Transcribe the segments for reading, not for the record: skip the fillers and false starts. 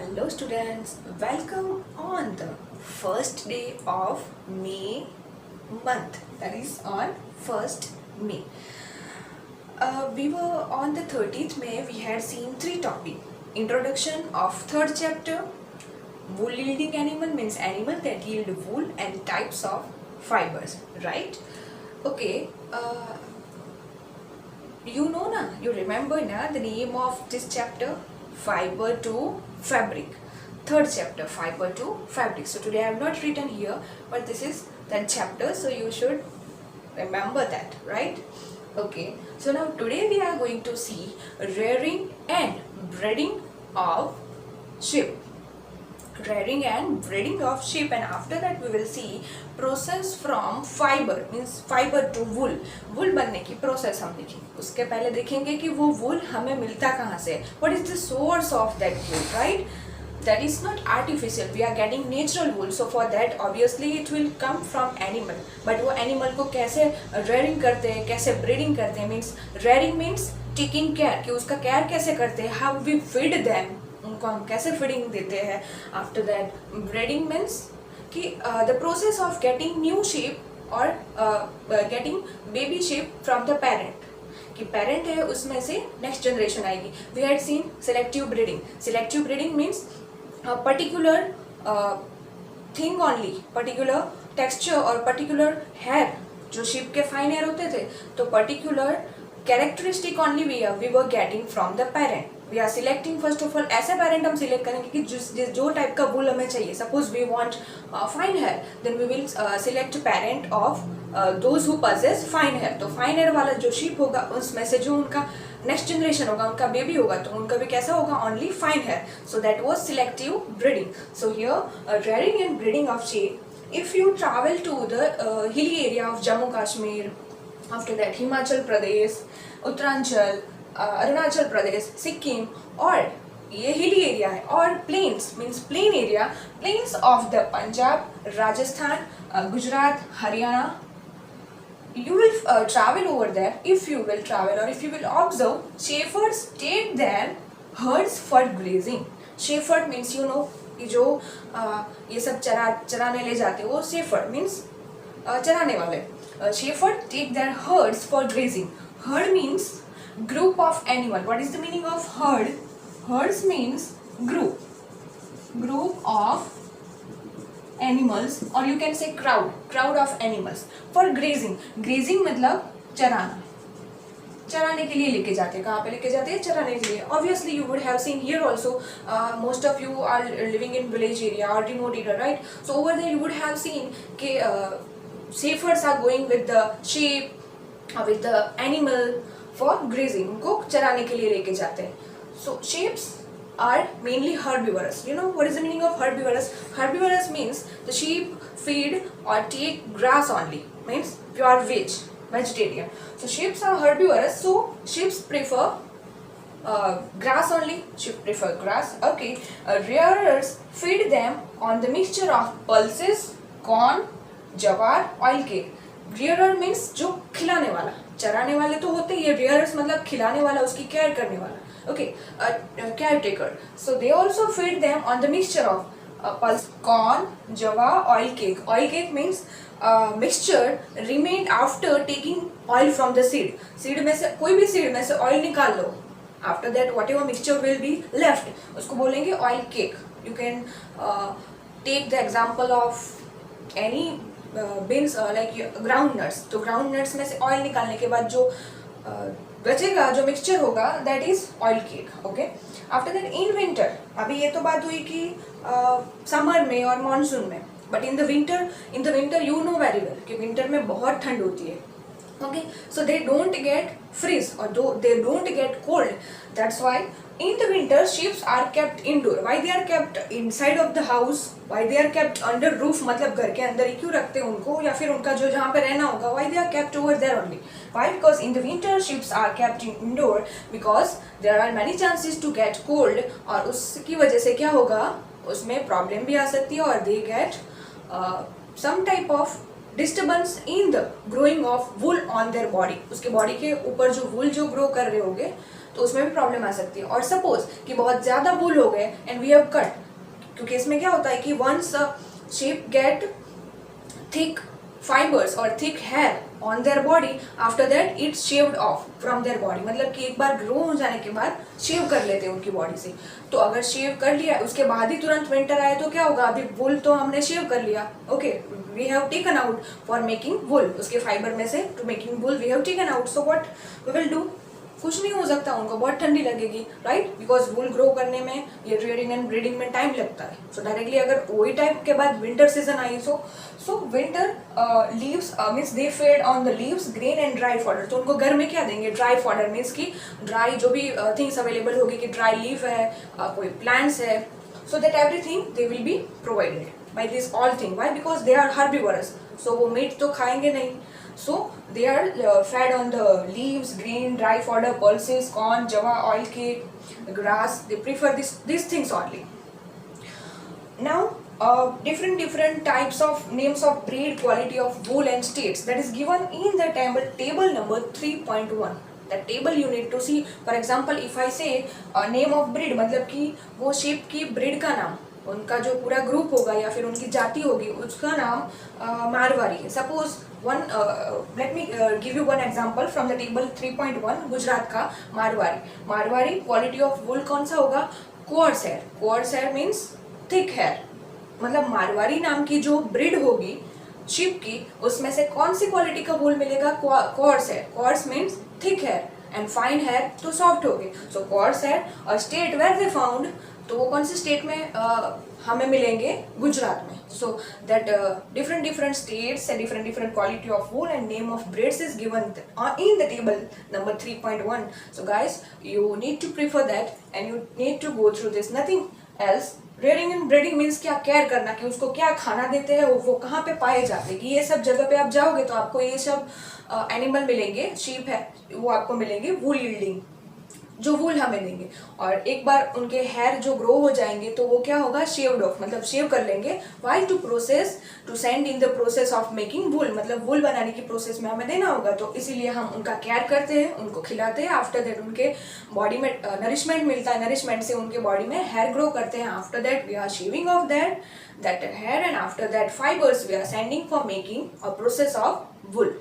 Hello students, welcome on the first day of May month, that is on 1st May. We were on the 30th May, we had seen 3 topics. Introduction of 3rd chapter, wool yielding animal means animal that yield wool and types of fibers, right? Okay, you remember the name of this chapter? Fiber to fabric. 3rd chapter, fiber to fabric. So today I have not written here, but this is that chapter, so you should remember that, right? Okay, so now today we are going to see rearing and breeding of sheep. Rearing and breeding of sheep, and after that we will see process from fiber means fiber to wool. wool बनने की process हम देखेंगे. उसके पहले देखेंगे कि वो wool हमें मिलता कहाँ से, what is the source of that wool, right? That is not artificial, we are getting natural wool, so for that obviously it will come from animal. But वो animal को कैसे rearing करते हैं, कैसे breeding करते हैं, means rearing means taking care, कि उसका care कैसे करते हैं, how we feed them, उनको हम कैसे फीडिंग देते हैं. आफ्टर दैट ब्रीडिंग मीन्स कि the process of getting new sheep और getting baby sheep from the parent, कि पेरेंट है उसमें से नेक्स्ट जनरेशन आएगी. We had seen selective breeding. Selective breeding means particular thing only, particular texture और particular hair. जो sheep के fine hair होते थे तो particular characteristic only we were getting from the parent. We are selecting first of all, ऐसे parent हम select करेंगे कि जो टाइप का वूल हमें चाहिए. Suppose we want fine hair, then we will select parent of those who possess fine hair. तो fine hair वाला जो शीप होगा उसमें से जो उनका नेक्स्ट जनरेशन होगा, उनका बेबी होगा, तो उनका भी कैसा होगा, only fine hair. So that was selective breeding. So here rearing and breeding of sheep. If you travel to the hilly area of Jammu Kashmir, after that Himachal Pradesh, Uttaranchal, Arunachal Pradesh, Sikkim, और ये hilly area है, और plains means plain area, plains of the Punjab, Rajasthan, Gujarat, Haryana, you will travel over there. If you will travel or if you will observe, shepherds take their herds for grazing. shepherd means कि जो ये सब चराने ले जाते हैं, वो shepherd means चराने वाले. shepherd take their herds for grazing. herd means group of animal. What is the meaning of herd? Herds means group of animals, or you can say crowd of animals for grazing. grazing मतलब चराने के लिए लेके जाते हैं. कहाँ पे लेके जाते हैं? चराने के लिए. Obviously you would have seen here also, most of you are living in village area or remote area, right? So over there you would have seen कि shepherds are going with the sheep, with the animal for grazing. उनको चराने के लिए लेके जाते हैं. So sheep are mainly herbivorous. You know what is the meaning of herbivorous? Herbivorous means the sheep feed or take grass only, means pure vegetarian. So sheep are herbivorous, so sheep prefer grass only. Sheep prefer grass. Okay. Rearers feed them on the mixture of pulses, corn, jawar, oil cake. Rearer means जो खिलाने वाला. चराने वाले तो होते ही, rearers मतलब खिलाने वाला, उसकी केयर करने वाला. Okay, caretaker. So they also feed them on the mixture of pulse, corn, jawar, oil cake. Oil cake means mixture remained after taking oil from the seed. Seed में से कोई भी seed में से oil निकाल लो. After that whatever mixture will be left, उसको बोलेंगे oil cake. You can take the example of any beans like ground nuts. तो ground nuts में से oil निकालने के बाद जो बचेगा, जो मिक्सचर होगा, that is oil cake. Okay. After that in winter, अभी ये तो बात हुई कि समर में और मानसून में, but in the winter you know very well कि विंटर में बहुत ठंड होती है. Okay. So they don't get freeze और they don't get cold. That's why in the winter sheep are kept indoor. Why they are kept inside of the house? Why they are kept under roof? मतलब घर के अंदर ही क्यों रखते हैं उनको, या फिर उनका जो जहाँ पे रहना होगा, why they are kept over there only? Why? Because in the winter sheep are kept indoor because there are many chances to get cold, और उसकी वजह से क्या होगा, उसमें प्रॉब्लम भी आ सकती है, और they get some type of disturbance in the growing of wool on their body. उसके बॉडी के ऊपर जो wool जो ग्रो कर रहे होंगे, तो उसमें भी प्रॉब्लम आ सकती है। और सपोज कि बहुत ज़्यादा वूल हो गए एंड वी हैव कट, क्योंकि इसमें क्या होता है कि once sheep get thick fibers or thick hair on their body, after that it's shaved off from their body, मतलब कि एक बार ग्रो हो जाने के बाद शेव कर लेते हैं उनकी बॉडी से। तो अगर शेव कर लिया उसके बाद ही तुरंत विंटर आए तो क्या होगा, अभी वुल तो हमने शेव कर लिया, okay, we have taken out for making wool, उसके फाइबर में से to making wool we have taken out, so what we will do, कुछ नहीं हो सकता, उनको बहुत ठंडी लगेगी, राइट, बिकॉज वूल ग्रो करने में ये रियरिंग एंड ब्रीडिंग में टाइम लगता है। सो डायरेक्टली अगर वही टाइम के बाद winter season I, so winter leaves means they fade on the leaves, grain and dry fodder, तो उनको घर में क्या देंगे, ड्राई फॉडर, मीन्स की ड्राई जो भी थिंग्स अवेलेबल होगी, कि ड्राई लीफ है, कोई प्लांट्स है, so that everything they will be provided by this all thing, why, because they are herbivorous, so वो मीट तो खाएंगे नहीं, so they are fed on the leaves, green, dry fodder, pulses, corn, java, oil cake, grass, they prefer these things only. Now different types of names of breed, quality of wool and states, that is given in the table number 3.1. that table you need to see. For example, if I say name of breed, मतलब कि वो sheep की breed का नाम, उनका जो पूरा group होगा या फिर उनकी जाति होगी उसका नाम मारवाड़ी है। Suppose let me give you one example from the table 3.1, Gujarat का मारवाड़ी क्वालिटी ऑफ वुल कौन सा होगा, coarse hair means thick hair, मतलब मारवाड़ी नाम की जो ब्रीड होगी शिप की, उसमें से कौन सी क्वालिटी का वुल मिलेगा, coarse hair, coarse means thick hair and fine hair तो सॉफ्ट होगी, सो कोर्स हेयर। और स्टेट वेयर दे फाउंड, तो वो कौन से स्टेट में हमें मिलेंगे, गुजरात में। So that different states and different quality of wool and name of breeds is given in the table number 3.1. So guys you need to prefer that and you need to go through this, nothing else. Rearing and breeding means क्या, care करना, कि उसको क्या खाना देते हैं, वो कहाँ पे पाए जाते हैं, कि ये सब जगह पे आप जाओगे तो आपको ये सब एनिमल मिलेंगे, शीप है वो आपको मिलेंगे वूल यील्डिंग, जो वूल हमें देंगे। और एक बार उनके हेयर जो ग्रो हो जाएंगे तो वो क्या होगा, शेव्ड ऑफ, मतलब शेव कर लेंगे, why, to process, to send in the process of making wool, मतलब वूल बनाने की प्रोसेस में हमें देना होगा, तो इसीलिए हम उनका केयर करते हैं, उनको खिलाते हैं। आफ्टर दैट उनके बॉडी में नरिशमेंट मिलता है, नरिशमेंट से उनके बॉडी में हेयर ग्रो करते हैं। After that we are shaving off that hair and after that fibres we are sending for making a process of wool.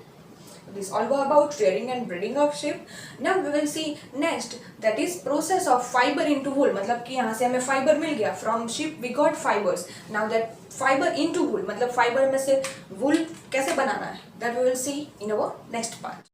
This all go about rearing and breeding of sheep. Now we will see next, that is process of fiber into wool, मतलब कि यहाँ से हमें fibre मिल गया, from sheep we got fibers. Now that fiber into wool, मतलब fibre में से wool कैसे बनाना है, that we will see in our next part.